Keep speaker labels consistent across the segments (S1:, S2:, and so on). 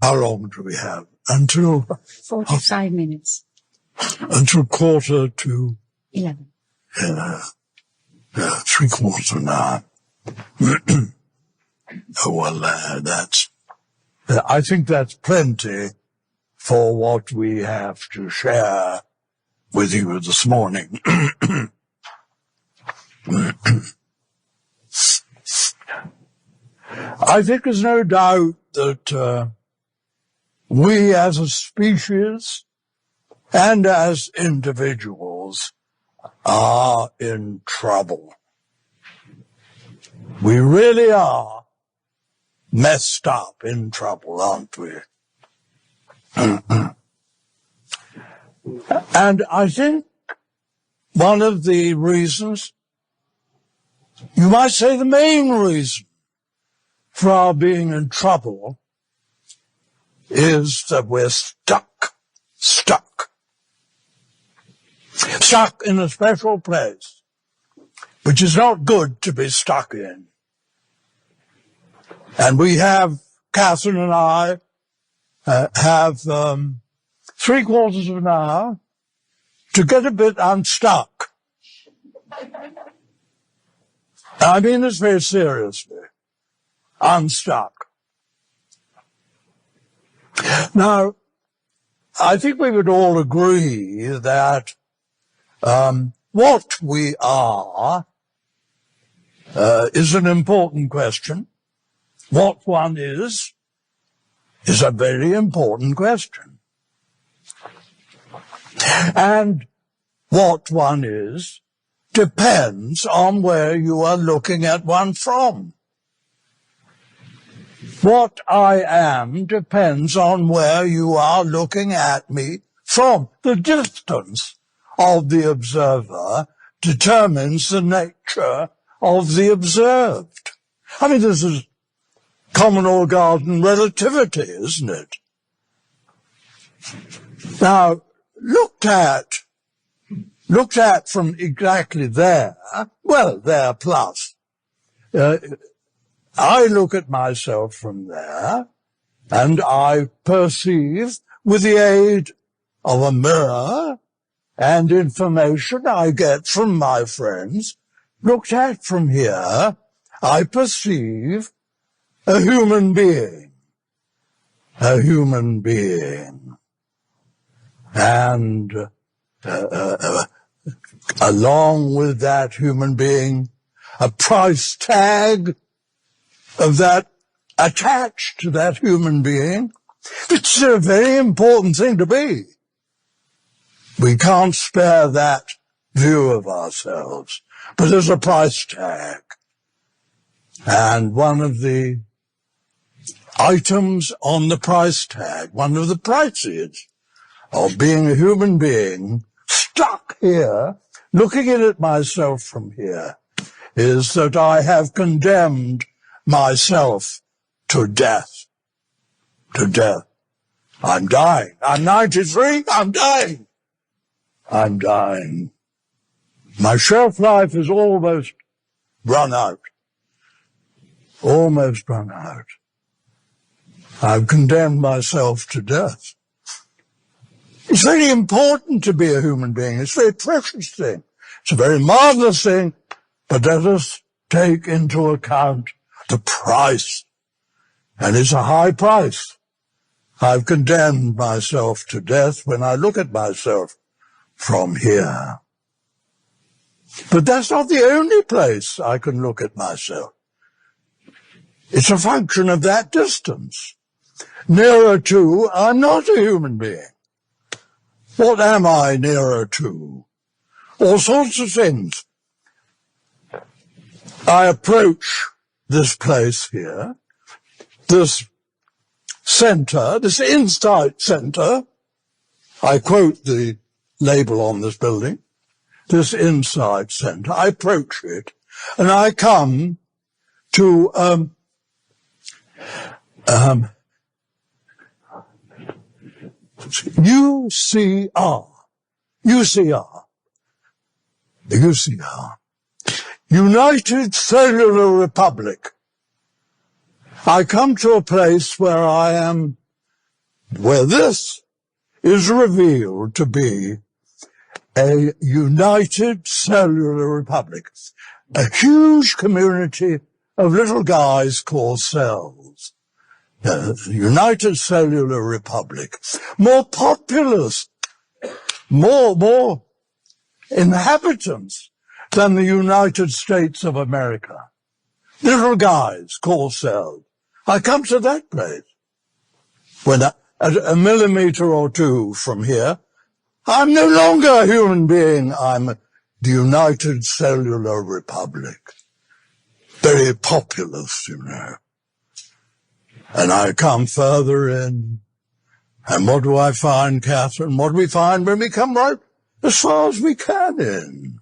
S1: How long do we have? Until
S2: 45 minutes.
S1: Until 11:45. 3/4 of an hour. Oh, well, I think that's plenty for what we have to share with you this morning. I think there's no doubt that we as a species and as individuals are in trouble. We really are messed up in trouble, aren't we? And I think one of the reasons, you might say the main reason for our being in trouble, is that we're stuck in a special place, which is not good to be stuck in. And we have, Catherine and I, have 3/4 of an hour to get a bit unstuck. I mean this very seriously. Unstuck. Now, I think we would all agree that what we are is an important question. What one is a very important question. And what one is depends on where you are looking at one from. What I am depends on where you are looking at me from. The distance of the observer determines the nature of the observed. I mean, this is common or garden relativity, isn't it? Now, looked at from exactly there, well, there plus, I look at myself from there, and I perceive, with the aid of a mirror and information I get from my friends, looked at from here, I perceive a human being. And along with that human being, a price tag of that attached to that human being. It's a very important thing to be. We can't spare that view of ourselves, but there's a price tag. And one of the items on the price tag, one of the prices of being a human being stuck here, looking at myself from here, is that I have condemned myself to death. I'm dying. I'm 93. I'm dying. My shelf life is almost run out. I've condemned myself to death. It's very important to be a human being. It's a very precious thing. It's a very marvelous thing, but let us take into account the price. And it's a high price. I've condemned myself to death when I look at myself from here. But that's not the only place I can look at myself. It's a function of that distance. Nearer to, I'm not a human being. What am I nearer to? All sorts of things. I approach this place here, this center, this insight center. I quote the label on this building, this insight center. I approach it, and I come to UCR, United Cellular Republic. I come to a place where I am where this is revealed to be a united cellular republic, a huge community of little guys called cells. United Cellular Republic, more populous, more inhabitants than the United States of America. Little guys called cells. I come to that place. When at a millimeter or two from here, I'm no longer a human being. I'm the United Cellular Republic. Very populous, you know. And I come further in. And what do I find, Catherine? What do we find when we come right as far as we can in?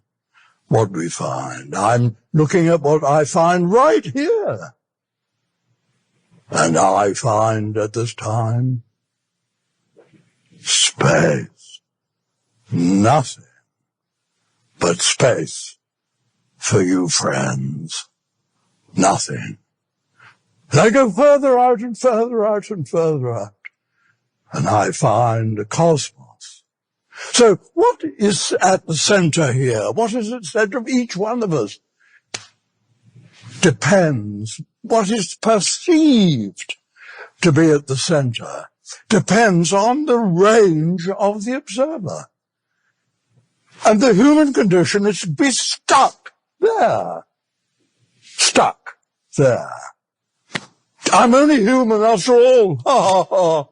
S1: What do we find? I'm looking at what I find right here. And I find at this time space. Nothing but space for you friends. Nothing. And I go further out and further out and further out. And I find a cosmos. So what is at the center here? What is at the center of each one of us? Depends. What is perceived to be at the center depends on the range of the observer. And the human condition is to be stuck there. Stuck there. I'm only human after all. Ha ha ha.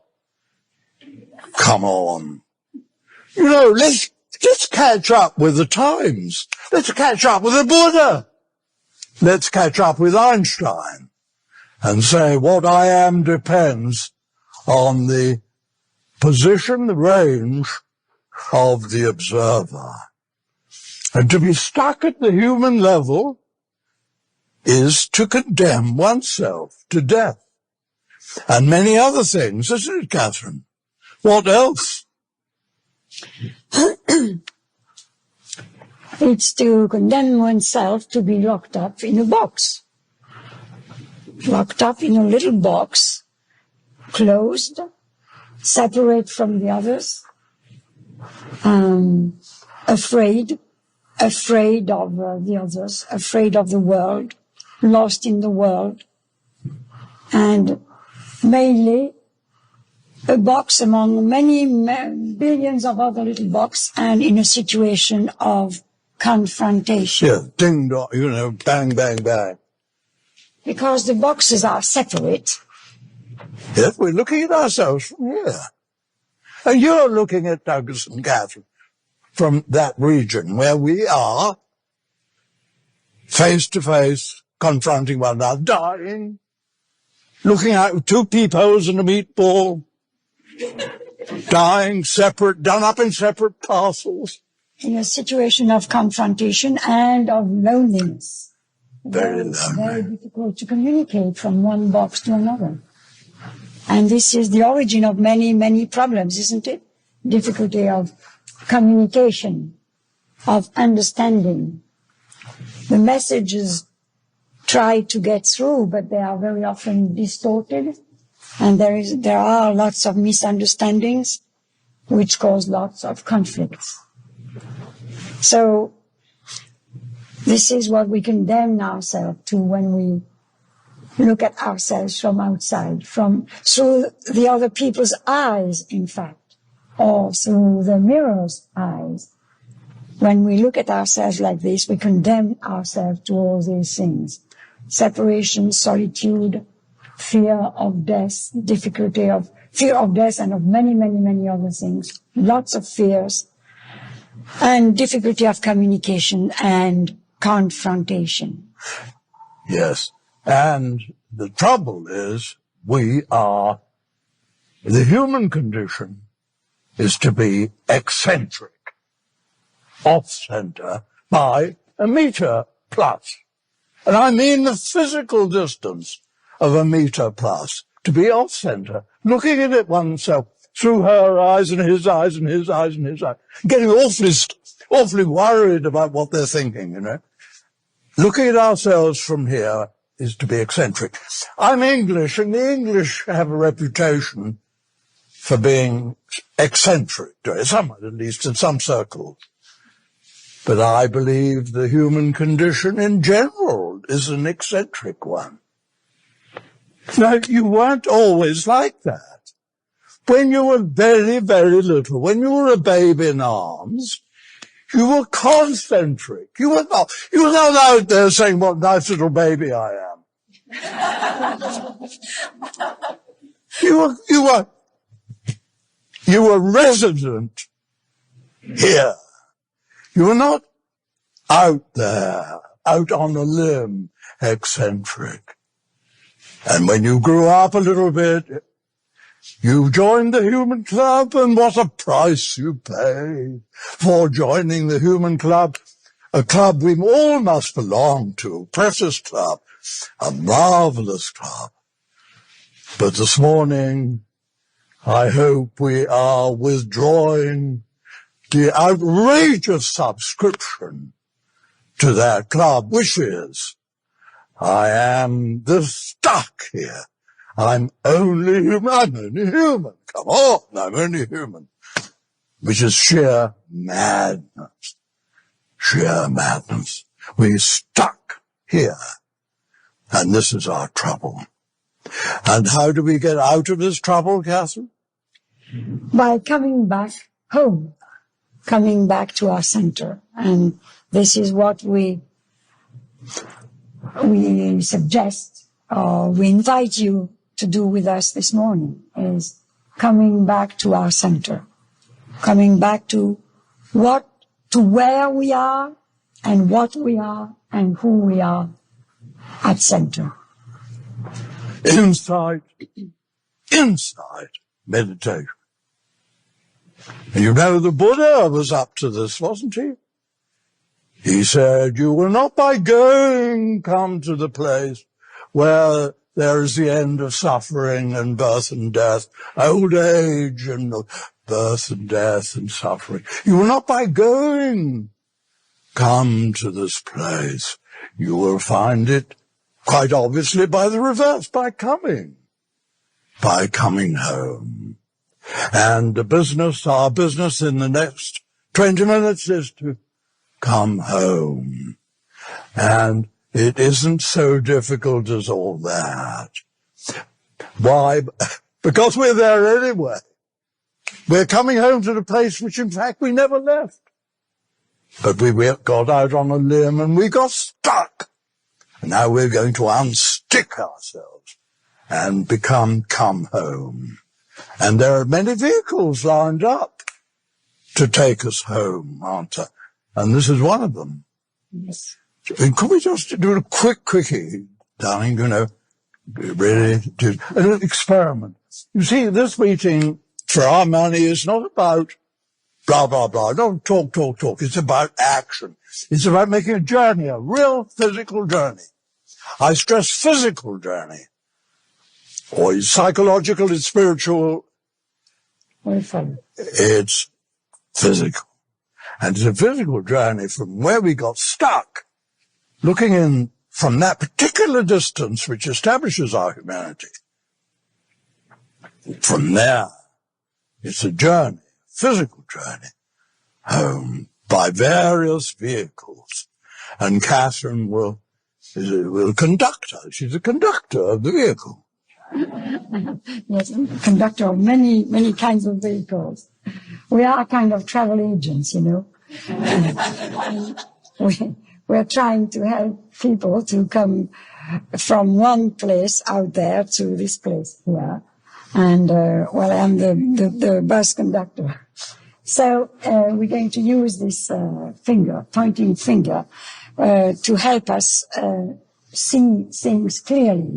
S1: Come on. You know, let's catch up with the times. Let's catch up with the Buddha. Let's catch up with Einstein and say what I am depends on the position, the range of the observer. And to be stuck at the human level is to condemn oneself to death. And many other things, isn't it, Catherine? What else?
S2: It's to condemn oneself to be locked up in a box. Locked up in a little box, closed, separate from the others, afraid of the others, afraid of the world, lost in the world, and mainly a box among many billions of other little boxes, and in a situation of confrontation.
S1: Yeah, ding dong, you know, bang, bang, bang.
S2: Because the boxes are separate.
S1: Yes, we're looking at ourselves from here. And you're looking at Douglas and Catherine from that region where we are face to face, confronting one another, dying, looking at two peepholes and a meatball, dying separate, done up in separate parcels.
S2: In a situation of confrontation and of loneliness.
S1: Very lonely.
S2: Very difficult to communicate from one box to another. And this is the origin of many, many problems, isn't it? Difficulty of communication, of understanding. The messages try to get through, but they are very often distorted. And there are lots of misunderstandings, which cause lots of conflicts. So, this is what we condemn ourselves to when we look at ourselves from outside, through the other people's eyes, in fact, or through the mirror's eyes. When we look at ourselves like this, we condemn ourselves to all these things. Separation, solitude, fear of death, fear of death and of many, many, many other things. Lots of fears. And difficulty of communication and confrontation.
S1: Yes. And the trouble is the human condition is to be eccentric, off-center, by a meter plus. And I mean the physical distance of a meter plus, to be off-center, looking at it oneself through her eyes and his eyes and his eyes and his eyes, getting awfully worried about what they're thinking, you know. Looking at ourselves from here is to be eccentric. I'm English, and the English have a reputation for being eccentric, somewhat at least in some circles. But I believe the human condition in general is an eccentric one. Now, you weren't always like that. When you were very, very little, when you were a babe in arms, you were concentric. You were not out there saying, what a nice little baby I am. You were resident here. You were not out there, out on a limb, eccentric. And when you grew up a little bit, you joined the Human Club, and what a price you paid for joining the Human Club, a club we all must belong to, a precious club, a marvelous club. But this morning, I hope we are withdrawing the outrageous subscription to that club, which is, I am stuck here. I'm only human. I'm only human. Come on, I'm only human. Which is sheer madness. Sheer madness. We're stuck here. And this is our trouble. And how do we get out of this trouble, Catherine?
S2: By coming back home, coming back to our center. And this is what we suggest, or we invite you to do with us this morning, is coming back to our center, coming back to where we are and what we are and who we are at center.
S1: Inside meditation. And you know, the Buddha was up to this, wasn't he? He said, you will not by going come to the place where there is the end of suffering and birth and death, old age and birth and death and suffering. You will not by going come to this place. You will find it quite obviously by the reverse, by coming home. And our business in the next 20 minutes is to come home. And it isn't so difficult as all that. Why? Because we're there anyway. We're coming home to the place which, in fact, we never left. But we got out on a limb and we got stuck. And now we're going to unstick ourselves and come home. And there are many vehicles lined up to take us home, aren't there? And this is one of them.
S2: Yes.
S1: Could we just do a quickie, darling, really do an experiment? You see, this meeting, for our money, is not about blah, blah, blah. Don't talk. It's about action. It's about making a journey, a real physical journey. I stress physical journey. Or psychological, it's spiritual. It's physical. And it's a physical journey from where we got stuck, looking in from that particular distance which establishes our humanity. From there, it's a journey, physical journey, home by various vehicles. And Catherine will conduct us. She's a conductor of the vehicle.
S2: Yes, conductor of many kinds of vehicles. We are kind of travel agents, We're trying to help people to come from one place out there to this place here. And, I'm the bus conductor. So, we're going to use this pointing finger, to help us, see things clearly,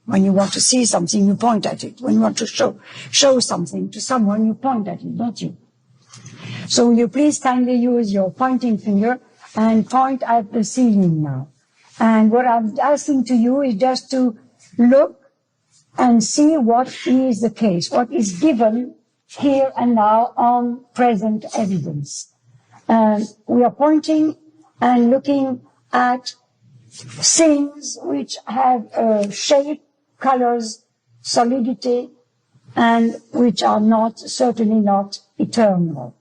S2: When you want to see something, you point at it. When you want to show something to someone, you point at it, don't you? So will you please kindly use your pointing finger and point at the ceiling now. And what I'm asking to you is just to look and see what is the case, what is given here and now on present evidence. We are pointing and looking at things which have shape, colors, solidity, and which are certainly not eternal.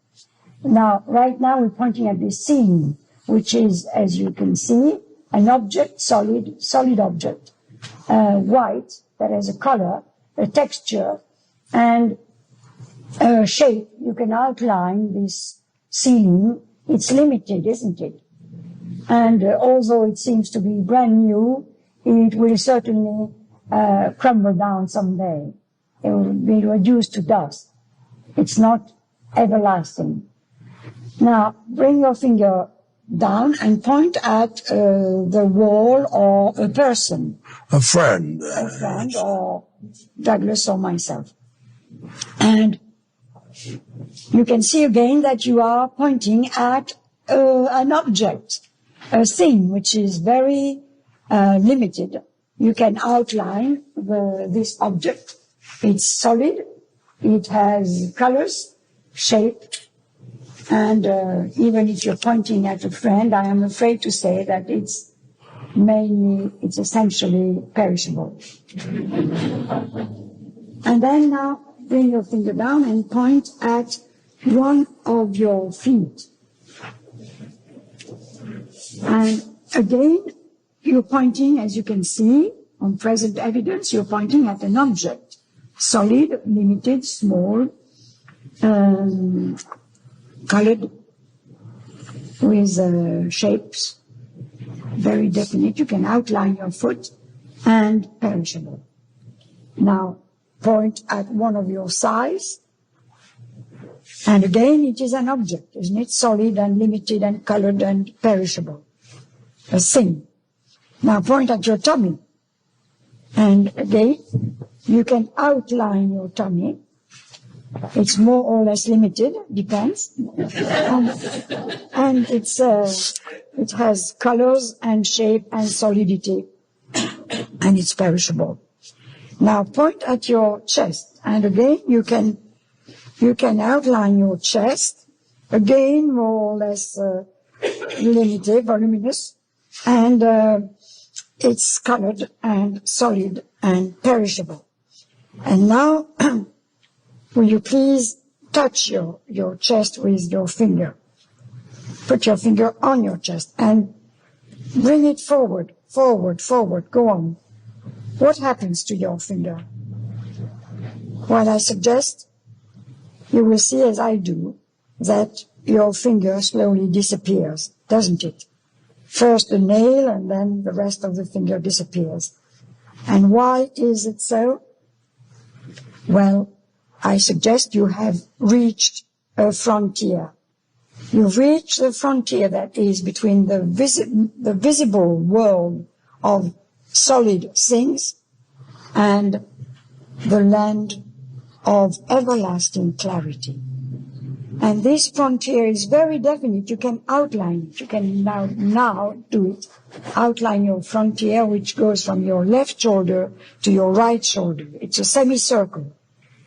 S2: Now, right now we're pointing at this scene, which is, as you can see, an object, solid object, white, that has a color, a texture, and a shape. You can outline this ceiling. It's limited, isn't it? And although it seems to be brand new, it will certainly crumble down someday. It will be reduced to dust. It's not everlasting. Now, bring your finger down and point at the wall or a person.
S1: A friend.
S2: A friend, or Douglas or myself. And you can see again that you are pointing at an object, a thing which is very limited. You can outline this object. It's solid, it has colors, shape, and even if you're pointing at a friend, I am afraid to say that it's essentially perishable. And then now bring your finger down and point at one of your feet. And again, you're pointing, as you can see, on present evidence, you're pointing at an object. Solid, limited, small, colored, with shapes, very definite. You can outline your foot, and perishable. Now, point at one of your thighs, and again, it is an object, isn't it? Solid and limited and colored and perishable. A thing. Now, point at your tummy, and again, you can outline your tummy. It's more or less limited, depends. And it has colors and shape and solidity, and it's perishable. Now point at your chest, and again you can outline your chest, again more or less limited, voluminous, and it's colored and solid and perishable. And now, will you please touch your chest with your finger? Put your finger on your chest and bring it forward, forward, forward. Go on. What happens to your finger? Well, I suggest you will see, as I do, that your finger slowly disappears, doesn't it? First the nail, and then the rest of the finger disappears. And why is it so? Well, I suggest you have reached a frontier. You've reached the frontier that is between the visible world of solid things and the land of everlasting clarity. And this frontier is very definite. You can outline it. You can now do it. Outline your frontier, which goes from your left shoulder to your right shoulder. It's a semicircle.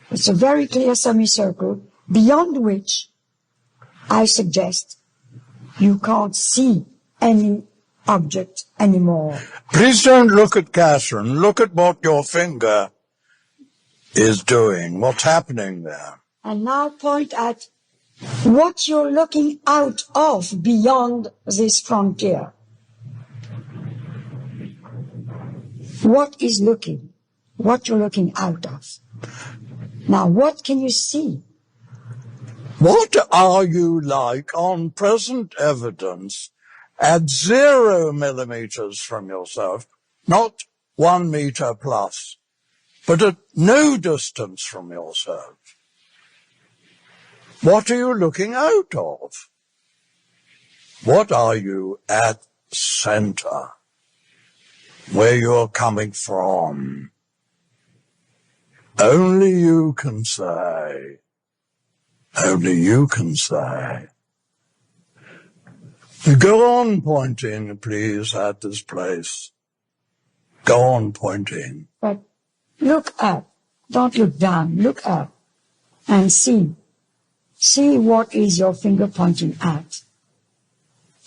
S2: It's a very clear semicircle, beyond which I suggest you can't see any object anymore.
S1: Please don't look at Catherine. Look at what your finger is doing, what's happening there.
S2: And now point at what you're looking out of beyond this frontier. What is looking? What you're looking out of. Now, what can you see?
S1: What are you like on present evidence at 0 millimeters from yourself, not 1 meter plus, but at no distance from yourself? What are you looking out of? What are you at center, where you're coming from? Only you can say. Only you can say. Go on pointing, please, at this place. Go on pointing.
S2: But look up. Don't look down. Look up and see. See what is your finger pointing at.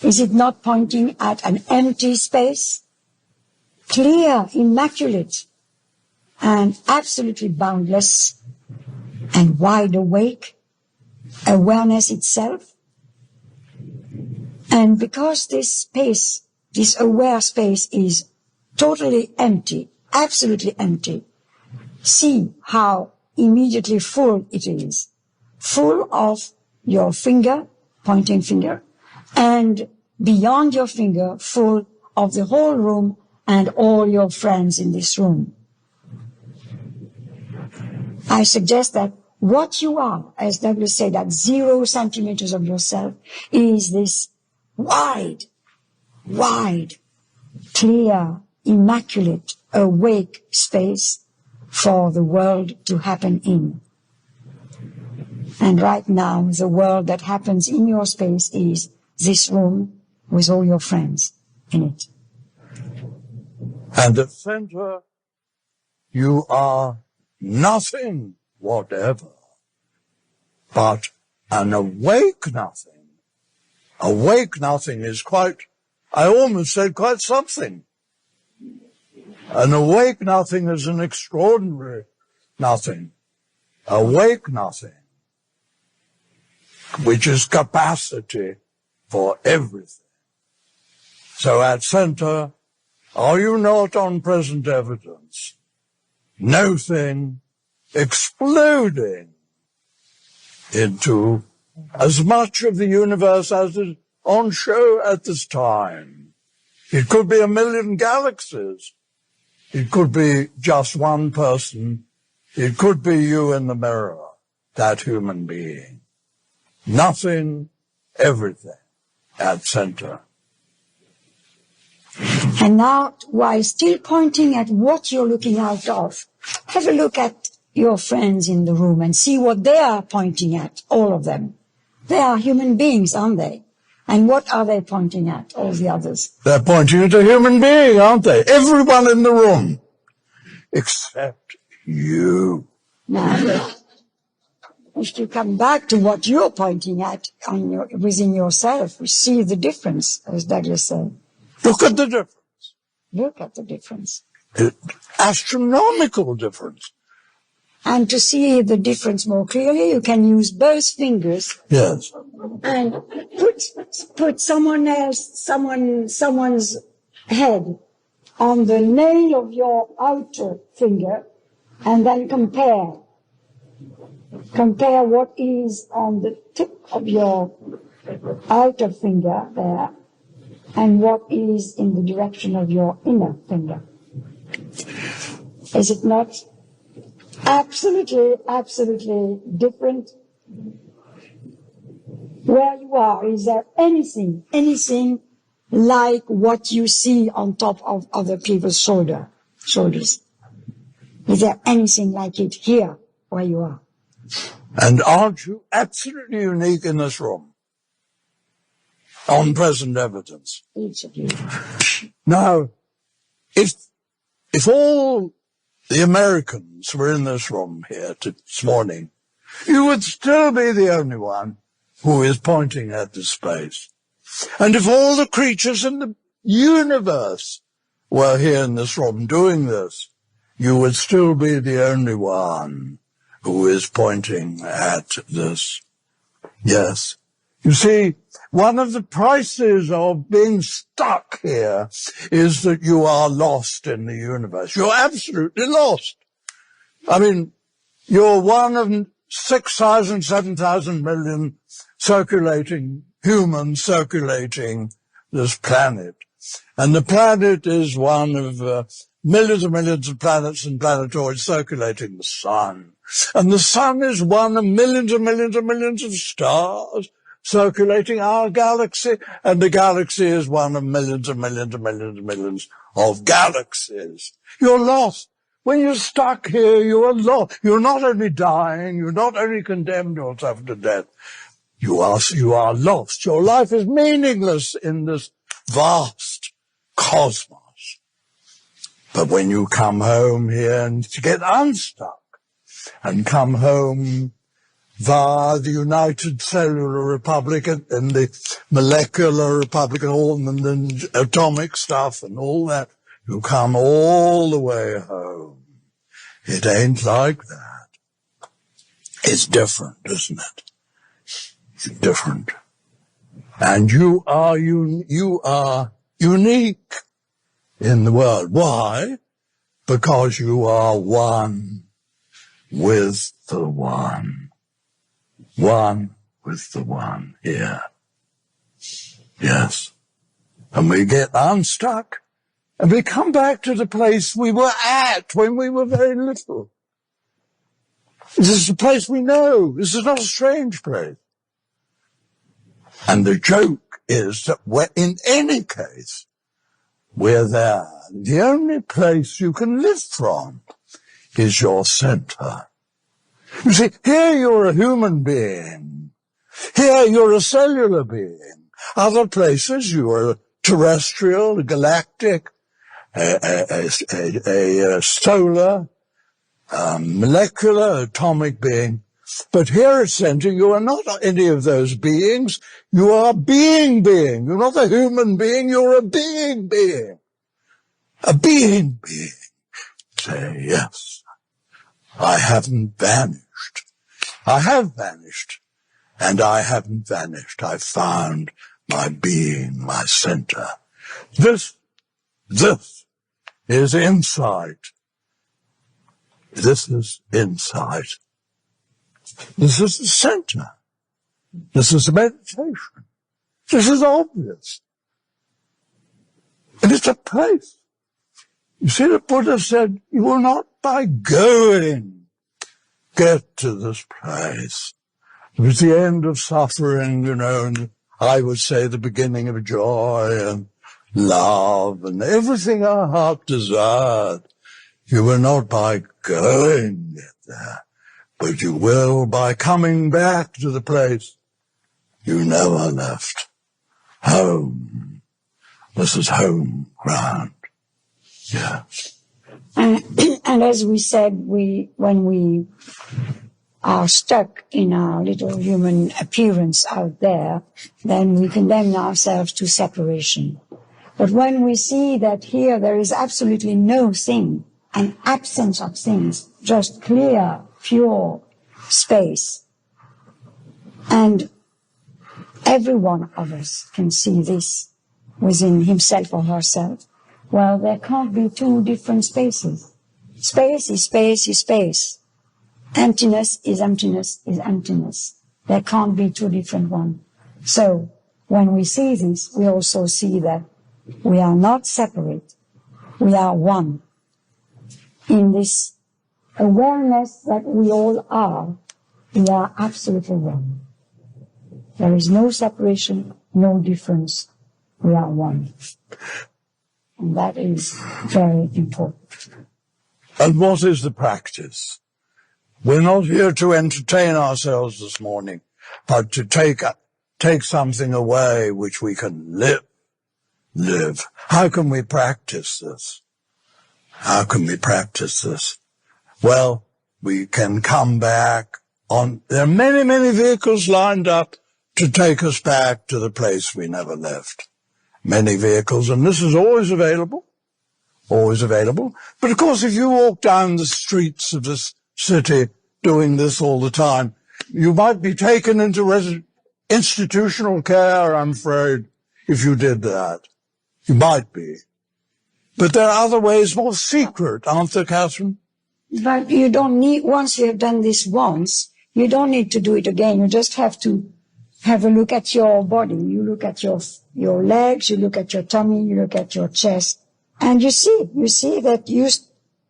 S2: Is it not pointing at an empty space? Clear, immaculate, and absolutely boundless, and wide awake, awareness itself. And because this space, this aware space is totally empty, absolutely empty, see how immediately full it is. Full of your finger, pointing finger, and beyond your finger, full of the whole room and all your friends in this room. I suggest that what you are, as Douglas said, at 0 centimeters of yourself, is this wide, clear, immaculate, awake space for the world to happen in. And right now, the world that happens in your space is this room with all your friends in it.
S1: And at center, you are nothing whatever, but an awake nothing. Awake nothing is quite, I almost said quite something. An awake nothing is an extraordinary nothing. Awake nothing, which is capacity for everything. So at center, are you not on present evidence? No thing exploding into as much of the universe as is on show at this time. It could be 1,000,000 galaxies. It could be just one person. It could be you in the mirror, that human being. Nothing, everything at center.
S2: And now, while still pointing at what you're looking out of, have a look at your friends in the room and see what they are pointing at, all of them. They are human beings, aren't they? And what are they pointing at, all the others?
S1: They're pointing at a human being, aren't they? Everyone in the room, except you.
S2: Now, if you come back to what you're pointing at within yourself, you see the difference, as Douglas said.
S1: Look at the difference.
S2: Look at the difference.
S1: Astronomical difference.
S2: And to see the difference more clearly, you can use both fingers.
S1: Yes.
S2: And put someone's head on the nail of your outer finger, and then compare what is on the tip of your outer finger there, and what is in the direction of your inner finger. Is it not absolutely different? Where you are, is there anything like what you see on top of other people's shoulders? Is there anything like it here where you are?
S1: And aren't you absolutely unique in this room? On present evidence.
S2: Each of you.
S1: Now, if all the Americans were in this room here this morning, you would still be the only one who is pointing at the space. And if all the creatures in the universe were here in this room doing this, you would still be the only one who is pointing at this. Yes. You see, one of the prices of being stuck here is that you are lost in the universe. You're absolutely lost. I mean, you're one of 6,000, 7,000 million humans circulating this planet. And the planet is one of millions and millions of planets and planetoids circulating the sun. And the sun is one of millions and millions and millions of stars circulating our galaxy, and the galaxy is one of millions and millions and millions and millions of galaxies. You're lost. When you're stuck here, you are lost. You're not only dying, you're not only condemned yourself to death, you are lost. Your life is meaningless in this vast cosmos. But when you come home here and to get unstuck and come home via the United Cellular Republic and the Molecular Republic and all the atomic stuff and all that, you come all the way home. It ain't like that. It's different, isn't it? It's different. And you are unique in the world. Why? Because you are one with the one. One with the one here. Yes. And we get unstuck and we come back to the place we were at when we were very little. This is a place we know. This is not a strange place. And the joke is that in any case, we're there. The only place you can live from is your center. You see, here you're a human being. Here you're a cellular being. Other places you are a terrestrial, a galactic, a solar, molecular, atomic being. But here at center, you are not any of those beings. You are a being. You're not a human being. You're a being. A being. Say, yes, I haven't vanished. I have vanished, and I haven't vanished. I found my being, my center. This is insight. This is insight. This is the center. This is meditation. This is obvious. And it's a place. You see, the Buddha said, you will not by going get to this place. It was the end of suffering, and I would say the beginning of joy and love and everything our heart desired. You will not by going get there, but you will by coming back to the place you never left. Home. This is home ground. Yes.
S2: And as we said, when we are stuck in our little human appearance out there, then we condemn ourselves to separation. But when we see that here there is absolutely no thing, an absence of things, just clear, pure space, and every one of us can see this within himself or herself, well, there can't be two different spaces. Space is space is space. Emptiness is emptiness is emptiness. There can't be two different ones. So, when we see this, we also see that we are not separate. We are one. In this awareness that we all are, we are absolutely one. There is no separation, no difference. We are one. And that is very important.
S1: And what is the practice? We're not here to entertain ourselves this morning, but to take something away which we can live. How can we practice this? How can we practice this? Well, we can come back there are many, many vehicles lined up to take us back to the place we never left. Many vehicles, and this is always available. But of course, if you walk down the streets of this city doing this all the time, you might be taken into institutional care, I'm afraid, if you did that. You might be. But there are other ways, more secret, aren't there, Catherine?
S2: But you don't need, once you have done this once, you don't need to do it again. You just have to have a look at your body. You look at your legs, you look at your tummy, you look at your chest, and you see that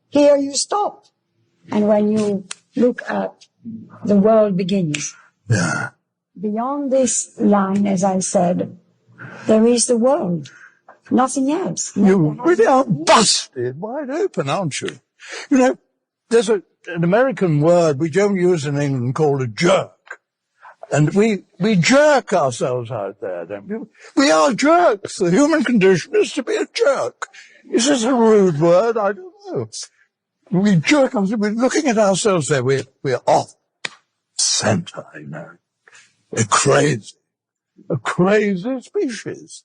S2: here you stop. And when you look at the world begins.
S1: Yeah.
S2: Beyond this line, as I said, there is the world. Nothing else.
S1: You really are busted wide open, aren't you? There's an American word we don't use in England called a jerk. And we jerk ourselves out there, don't we? We are jerks. The human condition is to be a jerk. Is this a rude word? I don't know. We jerk ourselves. We're looking at ourselves there. We're off center, We're crazy. A crazy species.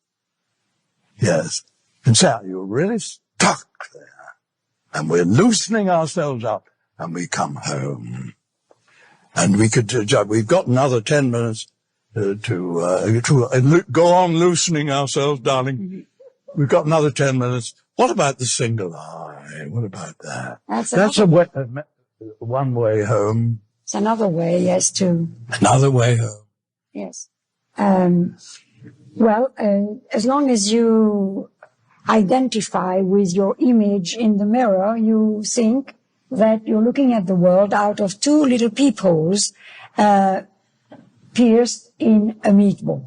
S1: Yes. And so you're really stuck there. And we're loosening ourselves up and we come home. And we could, we've got another 10 minutes to go on loosening ourselves, darling. Mm-hmm. We've got another 10 minutes. What about the single eye? What about that? That's one way home.
S2: It's another way, yes, too.
S1: Another way home.
S2: Yes. Well, as long as you identify with your image in the mirror, you think that you're looking at the world out of two little peepholes pierced in a meatball.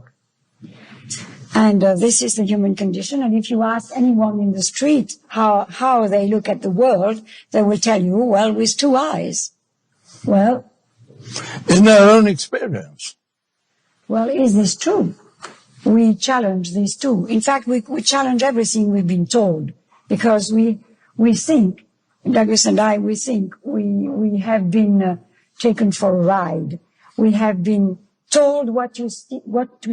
S2: And this is the human condition. And if you ask anyone in the street how they look at the world, they will tell you, well, with two eyes. Well,
S1: in their own experience.
S2: Well, is this true? We challenge these two. In fact, we challenge everything we've been told, because we think, Douglas and I, we think we have been taken for a ride. We have been told what to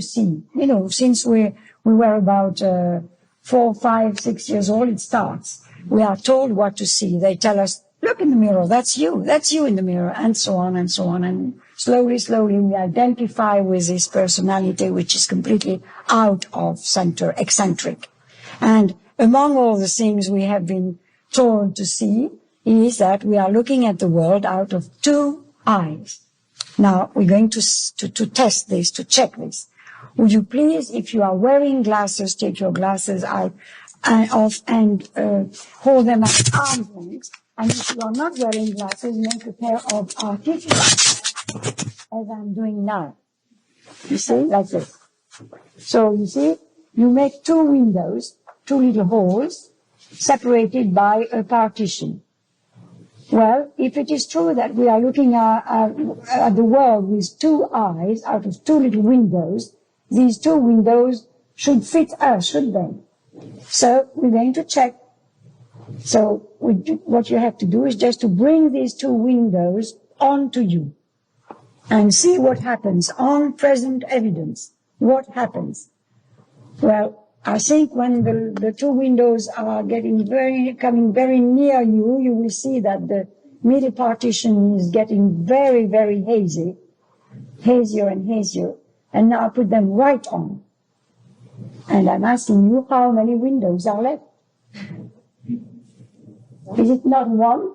S2: see. You know, since we were about 4, 5, 6 years old, it starts. We are told what to see. They tell us, look in the mirror, that's you in the mirror, and so on and so on. And slowly we identify with this personality which is completely out of center, eccentric. And among all the things we have been told to see is that we are looking at the world out of two eyes. Now, we're going to test this, to check this. Would you please, if you are wearing glasses, take your glasses out off and hold them at arm's length. And if you are not wearing glasses, make a pair of artificial glasses, as I'm doing now. You see, like this. So, you see, you make two windows, two little holes, separated by a partition. Well, if it is true that we are looking at the world with two eyes out of two little windows, these two windows should fit us, should they? So we're going to check. So what you have to do is just to bring these two windows onto you and see what happens on present evidence. What happens? Well, I think when the two windows are coming very near you, you will see that the middle partition is getting very, very hazy, hazier and hazier. And now I put them right on. And I'm asking you how many windows are left. Is it not one?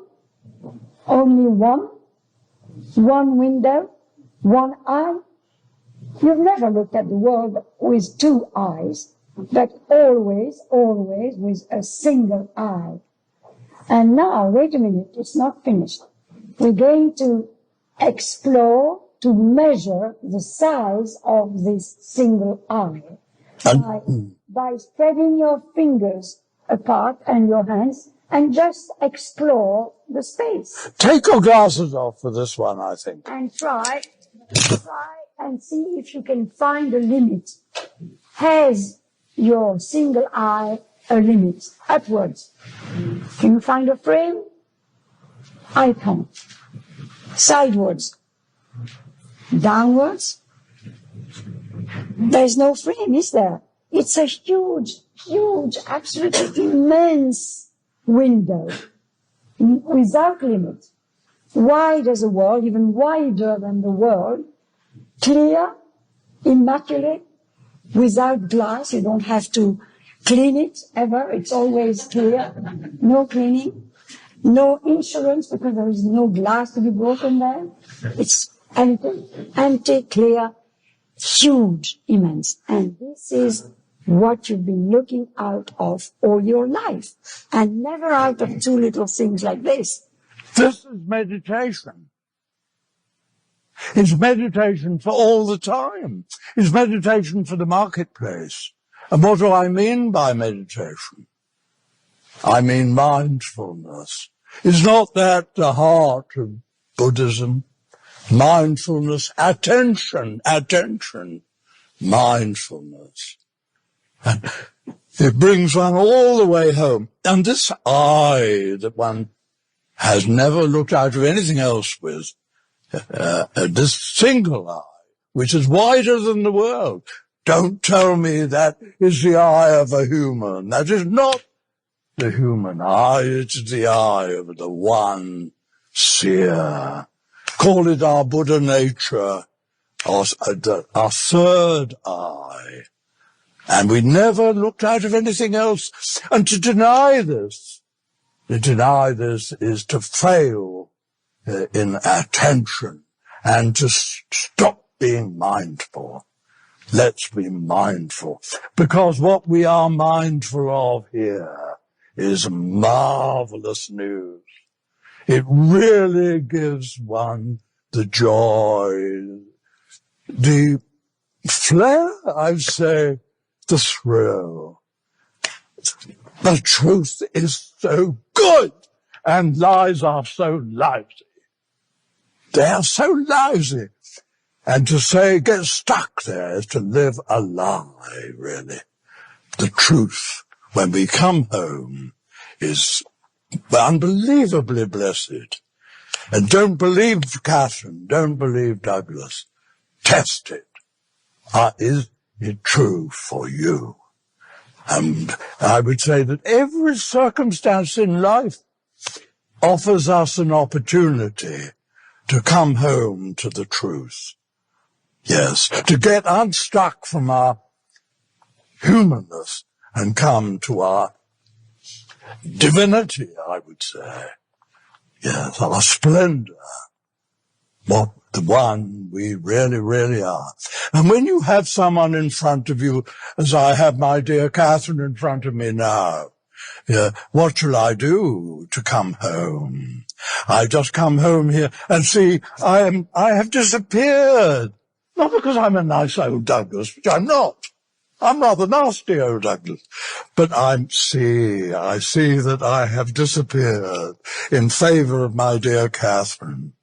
S2: Only one? One window? One eye? You've never looked at the world with two eyes, but always with a single eye. And now, wait a minute, it's not finished. We're going to explore, to measure the size of this single eye by spreading your fingers apart and your hands and just explore the space.
S1: Take your glasses off for this one, I think.
S2: And try and see if you can find a limit. Has your single eye a limit upwards? Can you find a frame? I can't. Sidewards. Downwards. There's no frame, is there? It's a huge, absolutely immense window without limit. Wide as a world, even wider than the world. Clear, immaculate, without glass. You don't have to clean it ever. It's always clear. No cleaning. No insurance because there is no glass to be broken there. It's empty, clear, huge, immense. And this is what you've been looking out of all your life. And never out of two little things like this.
S1: This is meditation. It's meditation for all the time. It's meditation for the marketplace. And what do I mean by meditation? I mean mindfulness. Is not that the heart of Buddhism? Mindfulness, attention, mindfulness. And it brings one all the way home. And this eye that one has never looked out of anything else with, this single eye, which is wider than the world. Don't tell me that is the eye of a human. That is not the human eye. It's the eye of the one seer. Call it our Buddha nature, our third eye. And we never looked out of anything else. And to deny this is to fail in attention and to stop being mindful. Let's be mindful, because what we are mindful of here is marvelous news. It really gives one the joy, the flair, I'd say, the thrill. The truth is so good, and lies are so lousy. They are so lousy. And to say get stuck there is to live a lie, really. The truth, when we come home, is unbelievably blessed. And don't believe Catherine, don't believe Douglas. Test it. Is it true for you? And I would say that every circumstance in life offers us an opportunity to come home to the truth. Yes, to get unstuck from our humanness and come to our divinity, I would say. Yes, our splendor. What the one we really, really are. And when you have someone in front of you, as I have my dear Catherine in front of me now, what shall I do to come home? I just come home here and see I have disappeared. Not because I'm a nice old Douglas, which I'm not. I'm rather nasty old Douglas. But I see that I have disappeared in favour of my dear Catherine.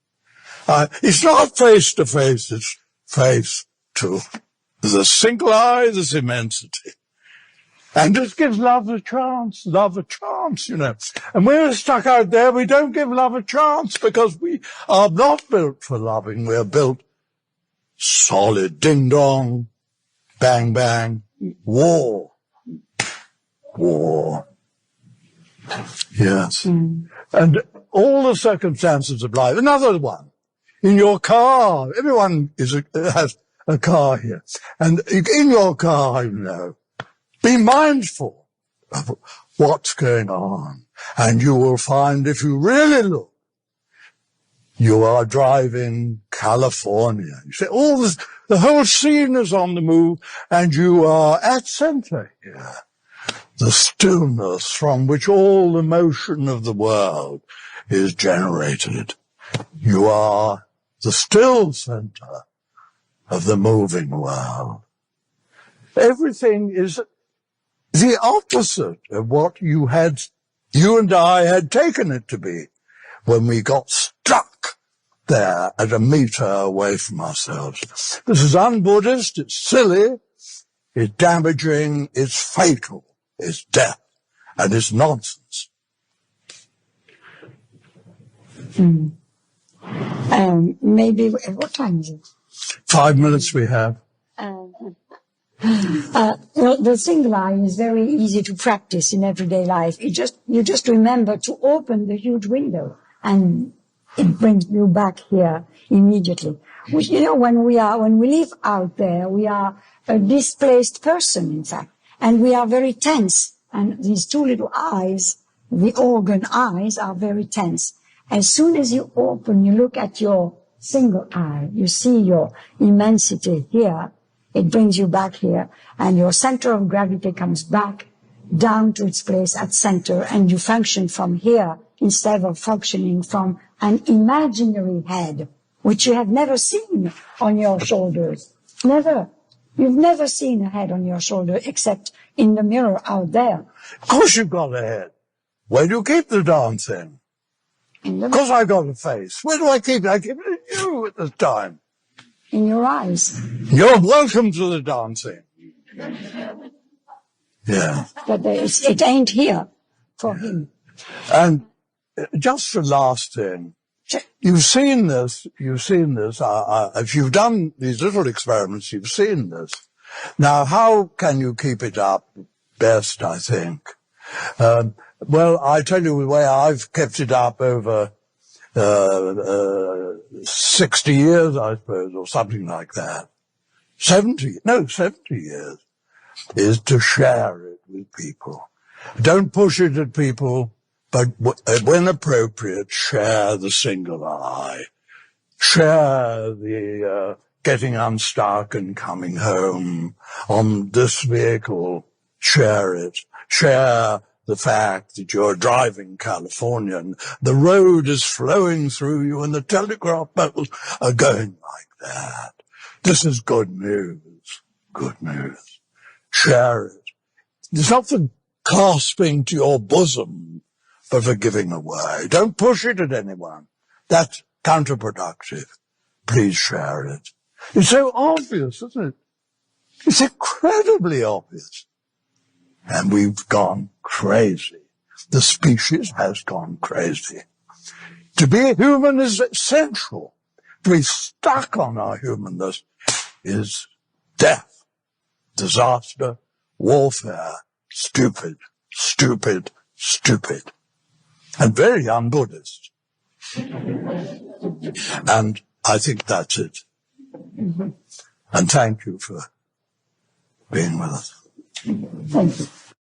S1: It's not face to face, it's face to the single eye, this immensity. And just give love a chance, you know. And when we're stuck out there, we don't give love a chance because we are not built for loving. We're built solid, ding-dong, bang-bang, war. Yes. And all the circumstances of life. Another one. In your car. Everyone has a car here. And in your car, you know, be mindful of what's going on. And you will find, if you really look, you are driving California. You see, the whole scene is on the move, and you are at center here. The stillness from which all the motion of the world is generated. You are the still center of the moving world. Everything is the opposite of what you and I had taken it to be when we got stuck there at a meter away from ourselves. This is un-Buddhist, it's silly, it's damaging, it's fatal, it's death, and it's nonsense.
S2: Maybe, what time is it?
S1: 5 minutes we have.
S2: The single eye is very easy to practice in everyday life. You just remember to open the huge window, and it brings you back here immediately. Which, you know, when we live out there, we are a displaced person, in fact, and we are very tense. And these two little eyes, the organ eyes, are very tense. As soon as you open, you look at your single eye, you see your immensity here. It brings you back here, and your center of gravity comes back down to its place at center, and you function from here instead of functioning from an imaginary head, which you have never seen on your shoulders. Never. You've never seen a head on your shoulder except in the mirror out there.
S1: Of course you've got a head. Where do you keep the darn thing? Of course I've got a face. Where do I keep it? I keep it in you at the time.
S2: In your eyes.
S1: You're welcome to the dancing. Yeah.
S2: But it ain't here for him.
S1: And just the last thing. You've seen this. If you've done these little experiments, you've seen this. Now, how can you keep it up best, I think? Well, I tell you the way I've kept it up over 60 years, I suppose, or something like that. 70 years, is to share it with people. Don't push it at people, but when appropriate, share the single eye. Share the getting unstuck and coming home on this vehicle. Share it. Share the fact that you're driving California and the road is flowing through you and the telegraph poles are going like that. This is good news. Good news. Share it. It's not for clasping to your bosom, but for giving away. Don't push it at anyone. That's counterproductive. Please share it. It's so obvious, isn't it? It's incredibly obvious. And we've gone crazy. The species has gone crazy. To be a human is essential. To be stuck on our humanness is death, disaster, warfare, stupid, stupid, stupid, and very un-Buddhist. And I think that's it. And thank you for being with us.
S2: Thank you.